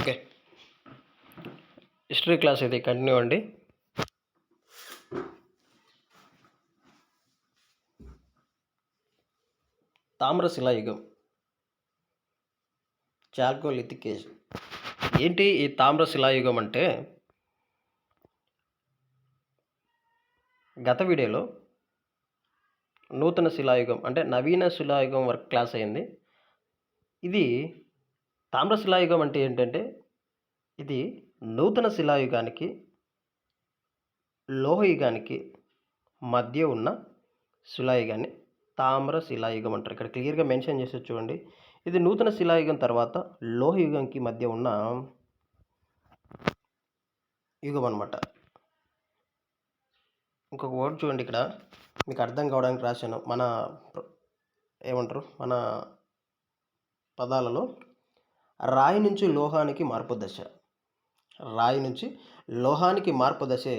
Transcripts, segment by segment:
Okay. History class ఇది continue అండి. తామ్రశిలాయుగం, chalcolithic age. ఏంటి ఈ తామ్రశిలాయుగం అంటే, గత వీడియోలో నూతన శిలాయుగం అంటే నవీన శిలాయుగం వరకు క్లాస్ అయింది. ఇది తామ్రశిలాయుగం అంటే ఏంటంటే, ఇది నూతన శిలాయుగానికి లోహయుగానికి మధ్య ఉన్న శిలాయుగాన్ని తామ్ర శిలాయుగం అంటారు. ఇక్కడ క్లియర్గా మెన్షన్ చేసి చూడండి. ఇది నూతన శిలాయుగం తర్వాత లోహయుగంకి మధ్య ఉన్న యుగం అనమాట. ఇంకొక వర్డ్ చూడండి, ఇక్కడ మీకు అర్థం కావడానికి రాశాను. మన పదాలలో రాయి నుంచి లోహానికి మార్పు దశ, రాయి నుంచి లోహానికి మార్పు దశే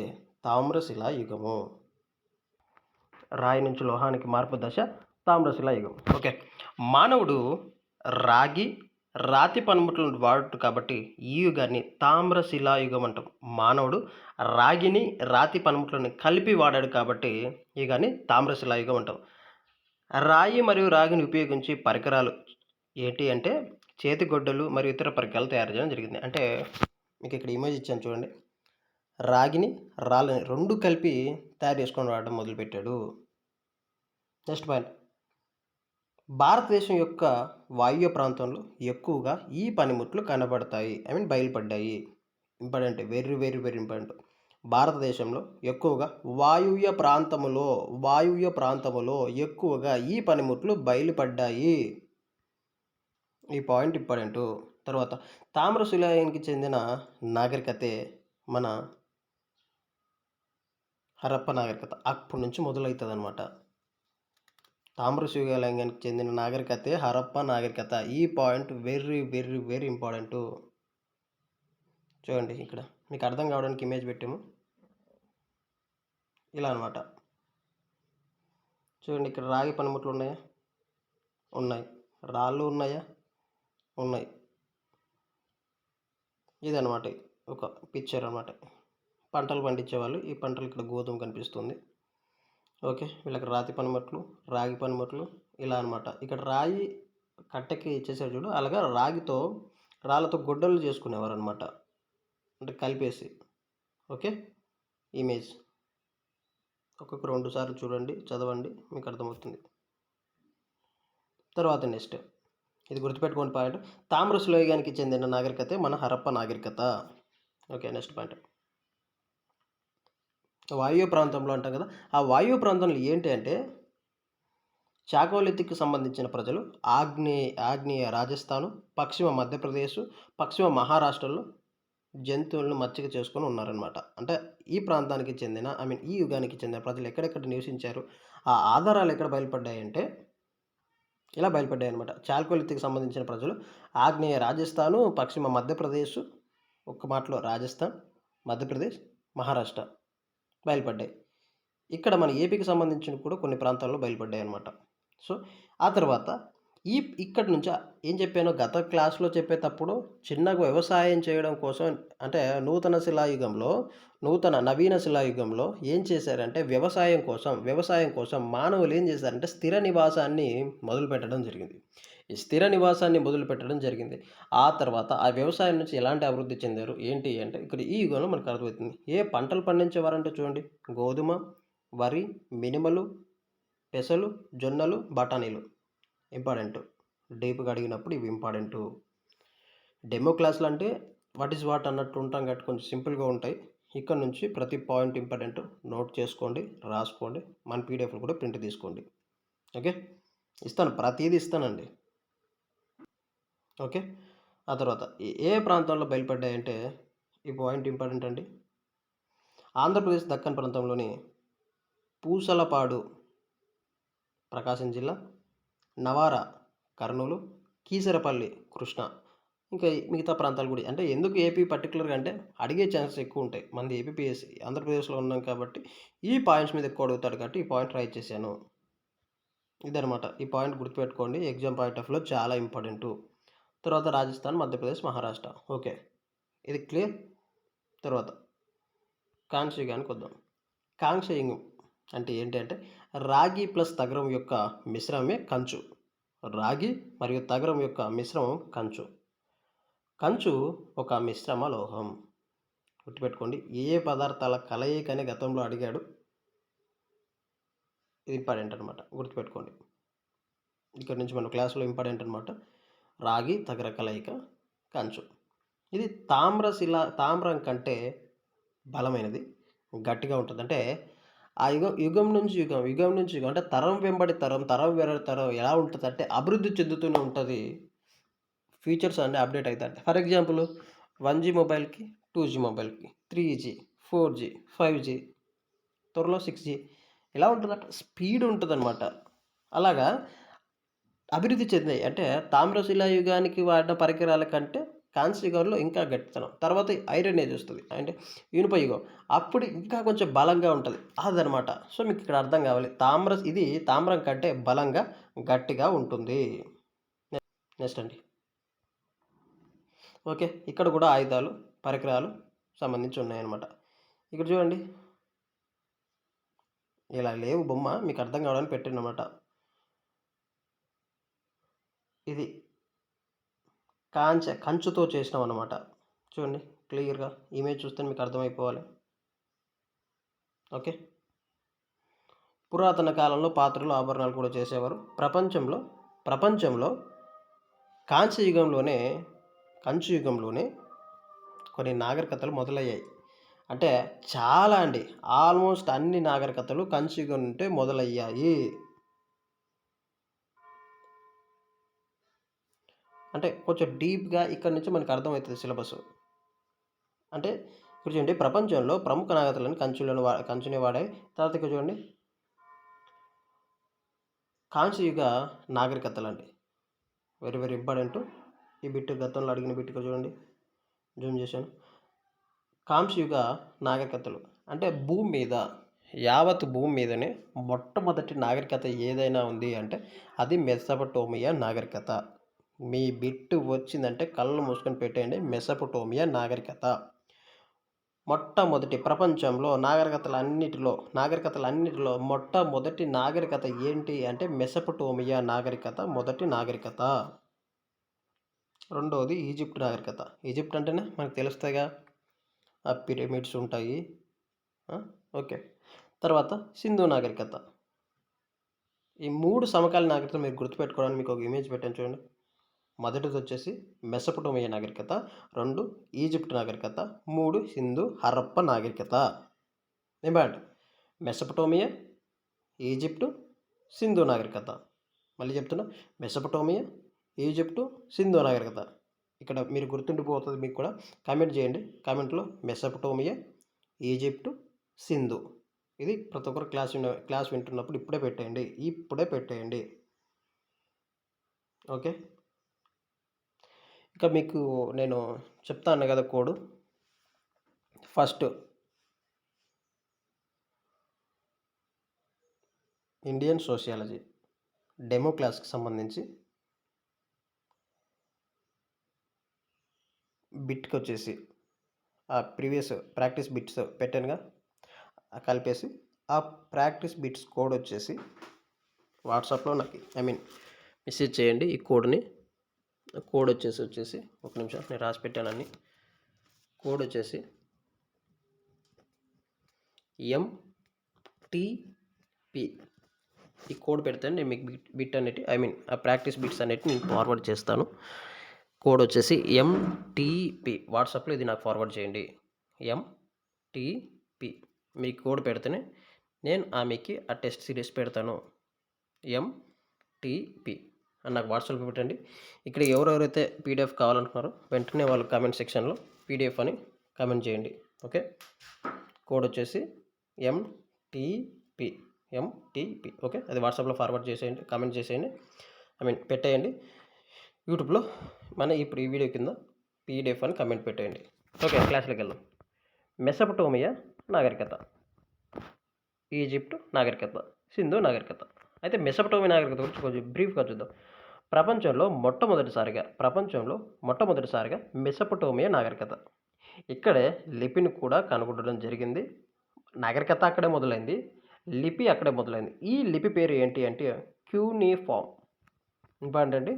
తామ్రశిలాయుగము. రాయి నుంచి లోహానికి మార్పు దశ తామ్రశిలాయుగం. ఓకే. మానవుడు రాతి పనిముట్లను వాడు కాబట్టి ఈ యుగాన్ని తామ్రశిలాయుగం అంటాం. మానవుడు రాగిని రాతి పనిముట్లను కలిపి వాడాడు కాబట్టి ఈ యుగాన్ని తామ్రశిలాయుగం అంటాం. రాయి మరియు రాగిని ఉపయోగించి పరికరాలు ఏంటి అంటే చేతిగొడ్డలు మరియు ఇతర పరికరాలు తయారు చేయడం జరిగింది. అంటే మీకు ఇక్కడ ఇమేజ్ ఇచ్చాను చూడండి. రాగిని రాళ్ళని రెండు కలిపి తయారు చేసుకొని వాడడం మొదలుపెట్టాడు. నెక్స్ట్ పాయింట్, భారతదేశం యొక్క వాయువ్య ప్రాంతంలో ఎక్కువగా ఈ పనిముట్లు కనబడతాయి, బయలుపడ్డాయి. Important, very very very important. భారతదేశంలో ఎక్కువగా వాయువ్య ప్రాంతములో ఎక్కువగా ఈ పనిముట్లు బయలుపడ్డాయి. ఈ పాయింట్ ఇంపార్టెంట్. తర్వాత తామ్రశిలాయుగానికి చెందిన నాగరికతే మన హరప్ప నాగరికత. అప్పటి నుంచి మొదలవుతుంది అనమాట. తామ్రశిలాయుగానికి చెందిన నాగరికతే హరప్ప నాగరికత. ఈ point very very very important. చూడండి, ఇక్కడ మీకు అర్థం కావడానికి ఇమేజ్ పెట్టాము. ఇలా అనమాట. చూడండి, ఇక్కడ రాగి పనిముట్లు ఉన్నాయా? ఉన్నాయి. రాళ్ళు ఉన్నాయా? ఉన్నాయి. ఇదనమాట ఒక పిక్చర్ అనమాట. పంటలు పండించేవాళ్ళు, ఈ పంటలు ఇక్కడ గోధుమ కనిపిస్తుంది. ఓకే, వీళ్ళకి రాతి పనిముట్లు, రాగి పనిముట్లు ఇలా అనమాట. ఇక్కడ రాయి కట్టెకి ఇచ్చేసారు చూడు, అలాగా రాళ్ళతో గొడ్డలు చేసుకునేవారు అనమాట, అంటే కలిపేసి. ఓకే, ఇమేజ్ ఒక్కొక్క 2 సార్లు చూడండి, చదవండి, మీకు అర్థమవుతుంది. తర్వాత నెక్స్ట్ ఇది గుర్తుపెట్టుకోండి పాయింట్. తామ్రశిలాయుగానికి చెందిన నాగరికతే మన హరప్ప నాగరికత. ఓకే, నెక్స్ట్ పాయింట్, వాయువ్య ప్రాంతంలో అంటాం కదా. ఆ వాయువ్య ప్రాంతంలో ఏంటి అంటే చాకోలిథిక్కి సంబంధించిన ప్రజలు ఆగ్నేయ రాజస్థాను, పశ్చిమ మధ్యప్రదేశ్, పశ్చిమ మహారాష్ట్రలో జంతువులను మచ్చిక చేసుకొని ఉన్నారనమాట. అంటే ఈ ప్రాంతానికి చెందిన ఈ యుగానికి చెందిన ప్రజలు ఎక్కడెక్కడ నివసించారు, ఆ ఆధారాలు ఎక్కడ బయలుపడ్డాయంటే ఇలా బయలుపడ్డాయి అనమాట. చాల్కోలిథిక్కి సంబంధించిన ప్రజలు ఆగ్నేయ రాజస్థాను, పశ్చిమ మధ్యప్రదేశ్, ఒక్క మాటలో రాజస్థాన్, మధ్యప్రదేశ్, మహారాష్ట్ర బయలుపడ్డాయి. ఇక్కడ మన ఏపీకి సంబంధించిన కూడా కొన్ని ప్రాంతాల్లో బయలుపడ్డాయి అనమాట. సో ఆ తర్వాత ఇక్కడి నుంచి ఏం చెప్పానో గత క్లాస్లో చెప్పేటప్పుడు చిన్నగా వ్యవసాయం చేయడం కోసం, అంటే నవీన శిలాయుగంలో ఏం చేశారంటే వ్యవసాయం కోసం మానవులు ఏం చేశారంటే స్థిర నివాసాన్ని మొదలుపెట్టడం జరిగింది. ఈ స్థిర నివాసాన్ని మొదలుపెట్టడం జరిగింది. ఆ తర్వాత ఆ వ్యవసాయం నుంచి ఎలాంటి అభివృద్ధి చెందారు ఏంటి అంటే ఇక్కడ ఈ యుగంలో మనకు అర్థమవుతుంది. ఏ పంటలు పండించేవారంటే చూడండి, గోధుమ, వరి, మినుములు, పెసలు, జొన్నలు, బఠానీలు. ఇంపార్టెంట్, డీప్గా అడిగినప్పుడు ఇవి ఇంపార్టెంటు. డెమో క్లాసులు అంటే వాట్ ఈజ్ వాట్ అన్నట్టు ఉంటాం కాబట్టి కొంచెం సింపుల్గా ఉంటాయి. ఇక్కడ నుంచి ప్రతి పాయింట్ ఇంపార్టెంట్ నోట్ చేసుకోండి, రాసుకోండి, మన పీడిఎఫ్లు కూడా ప్రింట్ తీసుకోండి. ఓకే, ఇస్తాను, ప్రతిదీ ఇస్తానండి. ఓకే, ఆ తర్వాత ఏ ప్రాంతంలో బయలుపడ్డాయంటే ఈ పాయింట్ ఇంపార్టెంట్ అండి. ఆంధ్రప్రదేశ్ దక్కన్ ప్రాంతంలోని పూసలపాడు ప్రకాశం జిల్లా, నవార కర్నూలు, కీసరపల్లి కృష్ణ, ఇంకా మిగతా ప్రాంతాలు కూడా. అంటే ఎందుకు ఏపీ పర్టికులర్గా అంటే అడిగే ఛాన్సెస్ ఎక్కువ ఉంటాయి. మనది ఏపీపీఎస్సీ ఆంధ్రప్రదేశ్లో ఉన్నాం కాబట్టి ఈ పాయింట్స్ మీద ఎక్కువ అడుగుతాడు కాబట్టి ఈ పాయింట్ రైట్ చేశాను. ఇదనమాట, ఈ పాయింట్ గుర్తుపెట్టుకోండి, ఎగ్జామ్ పాయింట్ ఆఫ్ వ్యూలో చాలా ఇంపార్టెంటు. తర్వాత రాజస్థాన్, మధ్యప్రదేశ్, మహారాష్ట్ర. ఓకే, ఇది క్లియర్. తర్వాత కాంస్య యుగానికి వద్దాం. కాంస్య యుగం అంటే ఏంటి అంటే రాగి ప్లస్ తగరం యొక్క మిశ్రమమే కంచు. రాగి మరియు తగరం యొక్క మిశ్రమం కంచు. కంచు ఒక మిశ్రమ లోహం. గుర్తుపెట్టుకోండి. ఏ పదార్థాల కలయికని గతంలో అడిగాడు. ఇది ఇంపార్టెంట్ అనమాట, గుర్తుపెట్టుకోండి. ఇక్కడ నుంచి మన క్లాసులో ఇంపార్టెంట్ అనమాట. రాగి తగర కలయిక కంచు. ఇది తామ్రం కంటే బలమైనది, గట్టిగా ఉంటుంది. అంటే ఆ యుగం నుంచి యుగం అంటే తరం వెంబడి తరం వేరే తరం ఎలా ఉంటుంది అంటే అభివృద్ధి చెందుతూనే ఉంటుంది. ఫీచర్స్ అన్నీ అప్డేట్ అవుతాయి. ఫర్ ఎగ్జాంపుల్ 1G మొబైల్కి 2G మొబైల్కి 3G 4G 5G త్వరలో 6G ఎలా ఉంటుందంటే స్పీడ్ ఉంటుందన్నమాట. అలాగా అభివృద్ధి చెందాయి. అంటే తామ్రశిలా యుగానికి వాడిన పరికరాల కంటే కాంస్య యుగంలో ఇంకా గట్టితనం. తర్వాత ఐరన్ ఏజ్ వస్తుంది, అంటే ఇనుప యుగం. అప్పుడు ఇంకా కొంచెం బలంగా ఉంటుంది. అదనమాట. సో మీకు ఇక్కడ అర్థం కావాలి, ఇది తామ్రం కంటే బలంగా గట్టిగా ఉంటుంది. నెక్స్ట్ అండి. ఓకే, ఇక్కడ కూడా ఆయుధాలు పరికరాలు సంబంధించి ఉన్నాయన్నమాట. ఇక్కడ చూడండి, ఇలా లేవు బొమ్మ, మీకు అర్థం కావడానికి పెట్టినమాట. ఇది కంచుతో చేసినాం అన్నమాట. చూడండి క్లియర్గా ఇమేజ్ చూస్తే మీకు అర్థమైపోవాలి. ఓకే, పురాతన కాలంలో పాత్రలు ఆభరణాలు కూడా చేసేవారు. ప్రపంచంలో కంచు యుగంలోనే కొన్ని నాగరికతలు మొదలయ్యాయి. అంటే చాలా అండి, ఆల్మోస్ట్ అన్ని నాగరికతలు కంచు యుగం నుంటే మొదలయ్యాయి. అంటే కొంచెం డీప్గా ఇక్కడ నుంచి మనకు అర్థమవుతుంది సిలబస్. అంటే ఇక్కడ చూడండి, ప్రపంచంలో ప్రముఖ నాగరికతలను కంచుని వాడాయి. తర్వాత ఇక్కడ చూడండి, కాంస్య యుగ నాగరికతలు అండి, వెరీ వెరీ ఇంపార్టెంట్. ఈ బిట్ గతంలో అడిగిన బిట్ ఇక్కడ చూడండి, జూమ్ చేశాను. కాంస్య యుగ నాగరికతలు అంటే యావత్ భూమి మీదనే మొట్టమొదటి నాగరికత ఏదైనా ఉంది అంటే అది మెసపటోమియా నాగరికత. మీ బిట్ వచ్చిందంటే కళ్ళు మూసుకొని పెట్టేయండి. మెసపటోమియా నాగరికత మొట్టమొదటి ప్రపంచంలో నాగరికతలన్నిటిలో మొట్టమొదటి నాగరికత ఏంటి అంటే మెసపటోమియా నాగరికత మొదటి నాగరికత. రెండవది ఈజిప్ట్ నాగరికత. ఈజిప్ట్ అంటేనే మనకు తెలుస్తాయిగా, ఆ పిరమిడ్స్ ఉంటాయి. ఓకే, తర్వాత సింధు నాగరికత. ఈ 3 సమకాలీన నాగరికతలు మీరు గుర్తుపెట్టుకోవడానికి మీకు ఒక ఇమేజ్ పెట్టాను చూడండి. మొదటిది వచ్చేసి మెసపటోమియా నాగరికత, 2 ఈజిప్ట్ నాగరికత, 3 సింధు హరప్ప నాగరికత. ఏమండి, మెసపటోమియా, ఈజిప్టు, సింధు నాగరికత. మళ్ళీ చెప్తున్నా, మెసపటోమియా, ఈజిప్టు, సింధు నాగరికత. ఇక్కడ మీరు గుర్తుండిపోతుంది. మీకు కూడా కామెంట్ చేయండి. కామెంట్లో మెసపటోమియా, ఈజిప్టు, సింధు. ఇది ప్రతి ఒక్కరు క్లాస్ వింటున్నప్పుడు ఇప్పుడే పెట్టేయండి. ఓకే, ఇంకా మీకు నేను చెప్తాను కదా code. First Indian sociology demo క్లాస్కి సంబంధించి బిట్కి వచ్చేసి ఆ ప్రీవియస్ ప్రాక్టీస్ బిట్స్ పెట్టానుగా, కలిపేసి ఆ ప్రాక్టీస్ బిట్స్ కోడ్ వచ్చేసి వాట్సాప్లో నాకు మెసేజ్ చేయండి. ఈ కోడ్ వచ్చేసి ఒక నిమిషం, నేను రాసి పెట్టానని. కోడ్ వచ్చేసి MTP. ఈ కోడ్ పెడితే నేను మీకు బిట్ అనేటి ఆ ప్రాక్టీస్ బిట్స్ అనేటి నేను ఫార్వర్డ్ చేస్తాను. కోడ్ వచ్చేసి MTP. వాట్సాప్లో ఇది నాకు ఫార్వర్డ్ చేయండి. MTP మీ కోడ్ పెడితేనే నేను మీకు ఆ టెస్ట్ సిరీస్ పెడతాను. MTP అని నాకు వాట్సాప్లో పెట్టండి. ఇక్కడ ఎవరెవరైతే PDF కావాలనుకున్నారో వెంటనే వాళ్ళు కామెంట్ సెక్షన్లో PDF అని కామెంట్ చేయండి. ఓకే, కోడ్ వచ్చేసి MTP. ఓకే, అది వాట్సాప్లో ఫార్వర్డ్ చేసేయండి, కామెంట్ చేసేయండి, పెట్టేయండి. యూట్యూబ్లో ఇప్పుడు ఈ వీడియో కింద PDF అని కామెంట్ పెట్టేయండి. ఓకే, క్లాస్లోకి వెళ్దాం. మెసపటోమియా నాగరికత, ఈజిప్ట్ నాగరికత, సింధు నాగరికత. అయితే మెసపటోమియా నాగరికత గురించి కొంచెం బ్రీఫ్గా చూద్దాం. ప్రపంచంలో మొట్టమొదటిసారిగా మెసపటోమియా నాగరికత ఇక్కడే లిపిని కూడా కనుగొనడం జరిగింది. నాగరికత అక్కడే మొదలైంది. లిపి అక్కడే మొదలైంది. ఈ లిపి పేరు ఏంటి అంటే క్యూనిఫార్మ్. ఇంపార్టెంట్ అండి.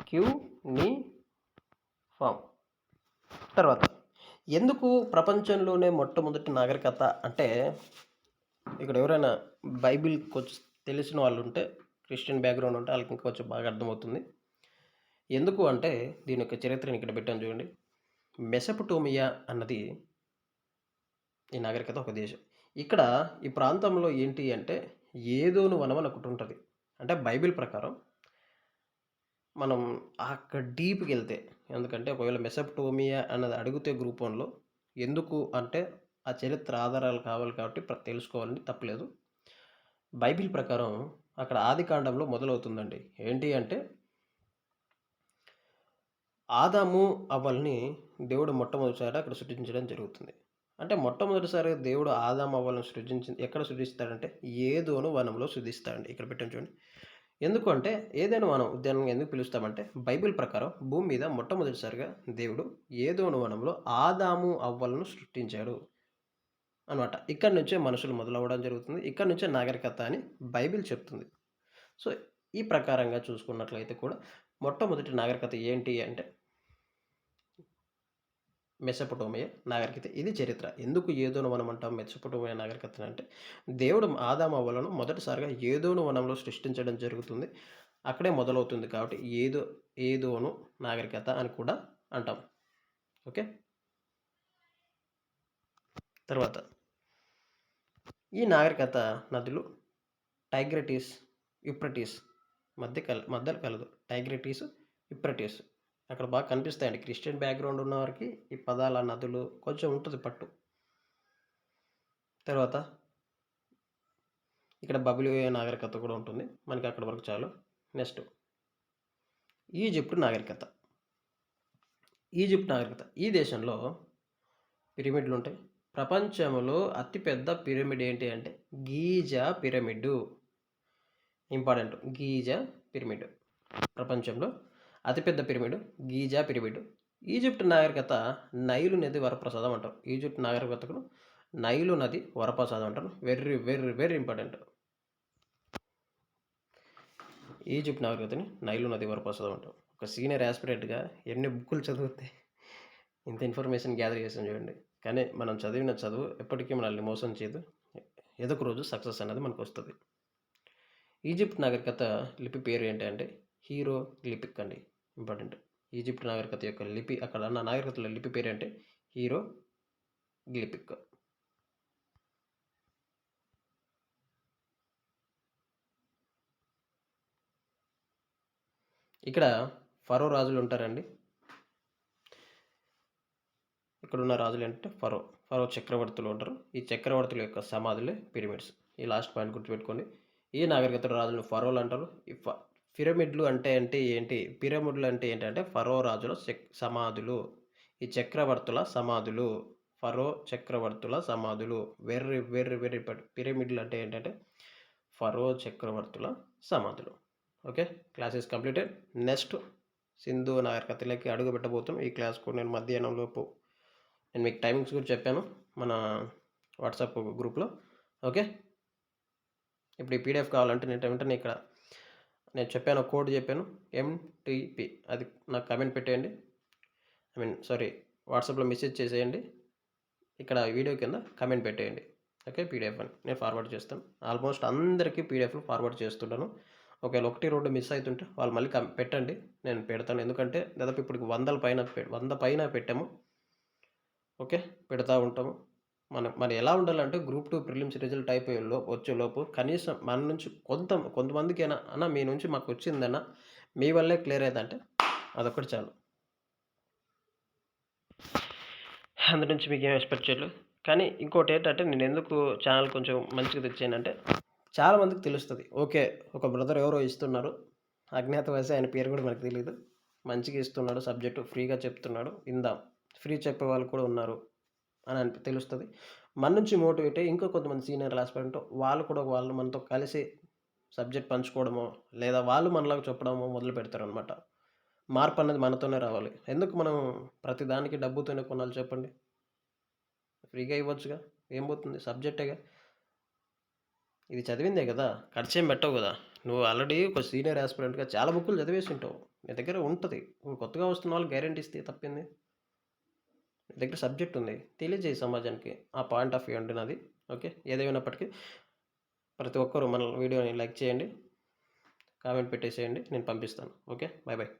క్యూనిఫార్మ్. తర్వాత ఎందుకు ప్రపంచంలోనే మొట్టమొదటి నాగరికత అంటే, ఇక్కడ ఎవరైనా బైబిల్ కొంచెం తెలిసిన వాళ్ళు ఉంటే, క్రిస్టియన్ బ్యాక్గ్రౌండ్ ఉంటే వాళ్ళకి ఇంకా కొంచెం బాగా అర్థమవుతుంది. ఎందుకు అంటే దీని యొక్క చరిత్రని ఇక్కడ పెట్టాను చూడండి. మెసపటోమియా అన్నది ఈ నాగరికత ఒక దేశం. ఇక్కడ ఈ ప్రాంతంలో ఏంటి అంటే ఏదోను వనం అని ఒకటి ఉంటుంది. అంటే బైబిల్ ప్రకారం మనం అక్కడ డీప్‌కి వెళ్తే, ఎందుకంటే ఒకవేళ మెసపటోమియా అన్నది అడిగితే గ్రూప్ వన్‌లో ఎందుకు అంటే ఆ చరిత్ర ఆధారాలు కావాలి కాబట్టి తెలుసుకోవాలండి, తప్పులేదు. బైబిల్ ప్రకారం అక్కడ ఆదికాండంలో మొదలవుతుందండి. ఏంటి అంటే ఆదాము అవ్వల్ని దేవుడు మొట్టమొదటిసారి అక్కడ సృష్టించడం జరుగుతుంది. అంటే మొట్టమొదటిసారిగా దేవుడు ఆదాము అవ్వలను ఎక్కడ సృష్టిస్తాడంటే ఏదోను వనంలో సృష్టిస్తాడండి. ఇక్కడ పెట్టాను చూడండి. ఎందుకు అంటే ఏదైనా వనం ఉద్యానంగా ఎందుకు పిలుస్తామంటే బైబిల్ ప్రకారం భూమి మీద మొట్టమొదటిసారిగా దేవుడు ఏదోను వనంలో ఆదాము అవ్వలను సృష్టించాడు అనమాట. ఇక్కడి నుంచే మనుషులు మొదలవ్వడం జరుగుతుంది. ఇక్కడి నుంచే నాగరికత అని బైబిల్ చెప్తుంది. సో ఈ ప్రకారంగా చూసుకున్నట్లయితే కూడా మొట్టమొదటి నాగరికత ఏంటి అంటే మెసపటోమియా నాగరికత. ఇది చరిత్ర. ఎందుకు ఏదోను వనం అంటాం మెసపటోమియా నాగరికత అంటే దేవుడు ఆదాము అవ్వలను మొదటిసారిగా ఏదోను వనంలో సృష్టించడం జరుగుతుంది. అక్కడే మొదలవుతుంది కాబట్టి ఏదోను నాగరికత అని కూడా అంటాం. ఓకే. తర్వాత ఈ నాగరికత నదులు టైగ్రటీస్, యూఫ్రటీస్ మధ్యలో కలదు. టైగ్రటీస్, యూఫ్రటీస్ అక్కడ బాగా కనిపిస్తాయండి. క్రిస్టియన్ బ్యాక్గ్రౌండ్ ఉన్న వారికి ఈ పదాల నదులు కొంచెం ఉంటుంది పట్టు. తర్వాత ఇక్కడ బబిలోనియా నాగరికత కూడా ఉంటుంది. మనకి అక్కడ వరకు చాలు. నెక్స్ట్ ఈజిప్ట్ నాగరికత. ఈ దేశంలో పిరమిడ్లు ఉంటాయి. ప్రపంచంలో అతిపెద్ద పిరమిడ్ ఏంటి అంటే Giza pyramid. Important, Giza pyramid ప్రపంచంలో అతిపెద్ద పిరమిడ్ గీజా పిరమిడ్. ఈజిప్ట్ నాగరికత నైలు నది వరప్రసాదం అంటారు. ఈజిప్ట్ నాగరికతకు నైలు నది వరప్రసాదం అంటారు. Very very very important. Egypt నాగరికతని నైలు నది వరప్రసాదం అంటారు. ఒక సీనియర్ యాస్పిరెంట్గా ఎన్ని బుక్కులు చదివితే ఇంత ఇన్ఫర్మేషన్ గ్యాదర్ చేసాం చూడండి. కానీ మనం చదివిన చదువు ఎప్పటికీ మనల్ని మోసం చేయదు. ఏదో ఒక రోజు సక్సెస్ అనేది మనకు వస్తుంది. ఈజిప్ట్ నాగరికత లిపి పేరు ఏంటంటే హీరోగ్లిఫిక్ అండి. ఇంపార్టెంట్. ఈజిప్ట్ నాగరికత యొక్క లిపి, అక్కడ ఉన్న నాగరికతల లిపి పేరు అంటే హీరోగ్లిఫిక్. ఇక్కడ ఫరో రాజులు ఉంటారండి. ఇక్కడ ఉన్న రాజులు ఏంటంటే ఫరో చక్రవర్తులు ఉంటారు. ఈ చక్రవర్తుల యొక్క సమాధులే పిరమిడ్స్. ఈ లాస్ట్ పాయింట్ గుర్తుపెట్టుకోండి. ఈ నాగరికత రాజులను ఫరోలు అంటారు. ఈ పిరమిడ్లు అంటే ఏంటి? పిరమిడ్లు అంటే ఏంటంటే ఫరో రాజుల సమాధులు, ఈ చక్రవర్తుల సమాధులు, ఫరో చక్రవర్తుల సమాధులు. వెరీ వెరీ వెరీ పిరమిడ్లు అంటే ఏంటంటే ఫరో చక్రవర్తుల సమాధులు. Okay, class is completed. Next Sindhu నాగరికతలోకి అడుగు పెట్టబోతాం. ఈ క్లాస్కు నేను మధ్యాహ్నం లోపు నేను మీకు టైమింగ్స్ కూడా చెప్పాను మన వాట్సాప్ గ్రూప్లో. ఓకే, ఇప్పుడు ఈ పీడిఎఫ్ కావాలంటే వెంటనే ఇక్కడ నేను చెప్పాను, కోడ్ చెప్పాను MTP, అది నాకు కమెంట్ పెట్టేయండి. వాట్సాప్లో మెసేజ్ చేసేయండి. ఇక్కడ వీడియో కింద కమెంట్ పెట్టేయండి. ఓకే, పీడిఎఫ్ అని నేను ఫార్వర్డ్ చేస్తాను. ఆల్మోస్ట్ అందరికీ పీడిఎఫ్లు ఫార్వర్డ్ చేస్తుంటాను. ఒకవేళ 1-2 మిస్ అవుతుంటే వాళ్ళు మళ్ళీ పెట్టండి, నేను పెడతాను. ఎందుకంటే దాదాపు ఇప్పుడు 100 పైన పెట్టాము. ఓకే, పెడతా ఉంటాము. మనం ఎలా ఉండాలంటే గ్రూప్ 2 ప్రిలిమ్స్ రిజల్ట్ వచ్చేలోపు కనీసం మన నుంచి కొంతమందికైనా అన్న మీ నుంచి మాకు వచ్చిందన్న, మీ వల్లే క్లియర్ అయిందంటే అదొకటి చాలు. అందు నుంచి మీకు ఏం ఎక్స్పెక్ట్ చేయలేదు. కానీ ఇంకోటి ఏంటంటే నేను ఎందుకు ఛానల్ కొంచెం మంచిగా తెచ్చానంటే చాలామందికి తెలుస్తుంది. ఓకే, ఒక బ్రదర్ ఎవరో ఇస్తున్నారు, అజ్ఞాతవాసి, ఆయన పేరు కూడా మనకు తెలియదు, మంచిగా ఇస్తున్నాడు, సబ్జెక్టు ఫ్రీగా చెప్తున్నాడు, ఇందాం, ఫ్రీ చెప్పే వాళ్ళు కూడా ఉన్నారు అని తెలుస్తుంది. మన నుంచి మోటివేట్ అయ్యి ఇంకా కొంతమంది సీనియర్ ఆస్పిరెంట్ వాళ్ళు మనతో కలిసి సబ్జెక్ట్ పంచుకోవడమో లేదా వాళ్ళు మనలాగా చెప్పడమో మొదలు పెడతారు అనమాట. మార్పు అనేది మనతోనే రావాలి. ఎందుకు మనం ప్రతిదానికి డబ్బుతోనే కొనాలి చెప్పండి? ఫ్రీగా ఇవ్వచ్చుగా, ఏం పోతుంది, సబ్జెక్టేగా. ఇది చదివిందే కదా, ఖర్చేం పెట్టవు కదా. నువ్వు ఆల్రెడీ ఒక సీనియర్ ఆస్పిరెంట్గా చాలా బుక్కులు చదివేసి ఉంటావు, నీ దగ్గర ఉంటుంది. నువ్వు కొత్తగా వస్తున్న వాళ్ళు గ్యారెంటీ ఇస్తే తప్పింది. నీ దగ్గర సబ్జెక్ట్ ఉంది, తెలియజేయి సమాజానికి. ఆ పాయింట్ ఆఫ్ వ్యూ అండి నాది. ఓకే, ఏదేమైనప్పటికీ ప్రతి ఒక్కరూ మన వీడియోని లైక్ చేయండి, కామెంట్ పెట్టేసేయండి, నేను పంపిస్తాను. Okay, bye bye.